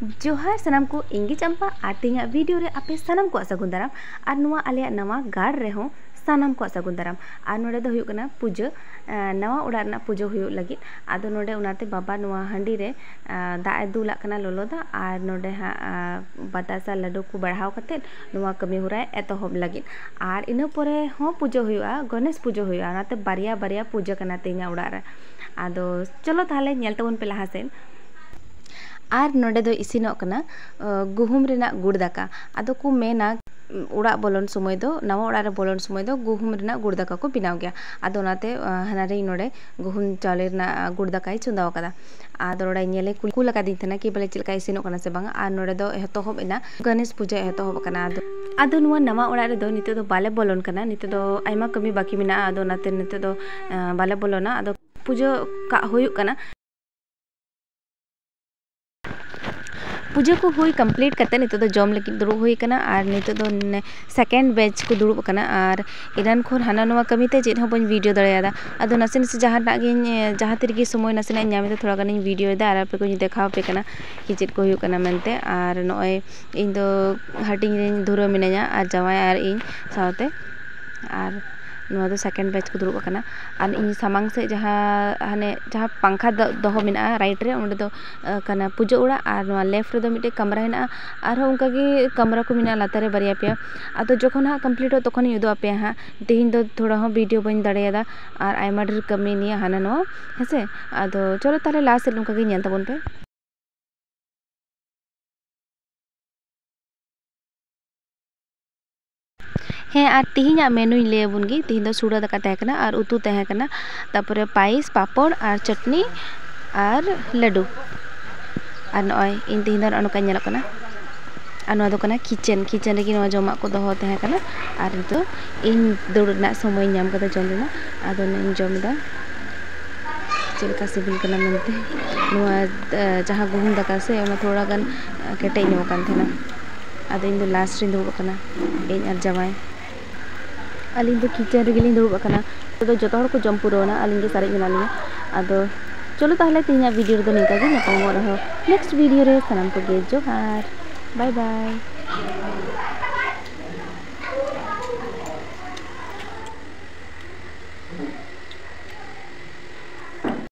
जोहार सनाम को इंगी चंपा और तेना वीडियो रे आपे सानाम को सागुन दाराम और नुआ आलिया नवा गाड़ रे हो सानाम को सागुन दाराम और नोडे दो हुयुग कना पूजा नवा उड़ा रना पूजा हुयुग लगित आदो नोडे उनाते बाबा नुआ हंडी रे दा दुला कना लोलो दा और नोडे हा बतासा लड्डू को बढ़ाव कते नुआ कमी हुराय एतोहब लगित और इना परे हो पूजा हुयुगा गणेश पूजा हुयुगा उनाते बारिया बारिया पूजा कना तेना उड़ा रे आदो चलो ताहले नेल तबन पे लहा सेन और नोडे दो इसिनोग कना गुहुम रेना गुड़ दाका आदो को मेना उड़ा बोलन समय दो नवा उड़ा रे बोलन समय दो गुहुम रेना गुड़ दाका को बिनाव गया आदो नाते हनारे नोडे गुहुम चावले रेना गुड़ दाकाय चुंदाव कदा आदो नोडे नेले कुल लका दिन थना कि बोले चिलका इसिनोग कना से बांगा और नोडे दो एतोहब एना गणेश पूजा एतोहब कना आदो नुआ नवा उड़ा रे दो निते दो बाले बोलन कना निते दो आइमा कमी बाकी मेना आदो नाते निते दो बाले बोलना आदो पूजा का हुयुग कना पूजा को हुई कंप्लीट करते नितो दो जॉम लगी दुरुब हुई कना और नितो दो सेकेंड बैच को दुरुब कना और इरान खोर हाना नवा कमीते चेत हो बन वीडियो दड़ेयादा आदो नसे नसे जहां जहां तिरगी समय नसे ना ᱧᱟᱢᱮᱫᱟ थोड़ा गानी वीडियो दा और पे को देखाव पे कना कि चेत को हुई कना मेनते और नय इन दो हटिंग रे धुरा मिनाया और जवाय और इन सावते और नुआ दो सेकेंड बैच को दुरुब कना और इन सामांग से जहां हाने जहां पंखा दोहो मिना राइट रे उंडे दो कना पूजा उड़ा और नुआ लेफ्ट रे दो मिटे कमरा हेना और उनका गे कमरा को मिना लातारे बारिया पे आदो जखन हा कंप्लीट हो तखन युदो आपे हा तेहिन दो थोड़ा हो वीडियो बन दड़ेयादा और आइमा ढेर कमी निया हाना नो हेसे आदो चलो ताले लास्ट से उनका गे नेल तबन पे हाँ और तिहिना मेनू लेबुन गी तिहिन दो सुड़ा दाका तहकना और उतु तहकना तापरे पाइस पापड़ और चटनी और लड्डू और नय इन तिहिन दो अनका नेलकना और नवा दो कना किचन रे नवा जमा को दोहो तहकना और तो इन दुड़ना समय नाम कदा जम लेना आदो ने जमदा चिलका सिबिल कना मनते नवा जहां गुहुम दाका से ओना थोड़ा गन केटे नो कान थेना आदो इन दो लास्ट रे दुड़ब कना इन और जमाय अलिंग दो किचन रे गिलिंग दुड़ब कना तो जतो हर को जम पुरोना अलिंग के सारे मिनालिया आदो चलो ताहले तिना वीडियो रे दो निका गे नपामो रहो नेक्स्ट वीडियो रे सनाम को गे जोहार बाय बाय।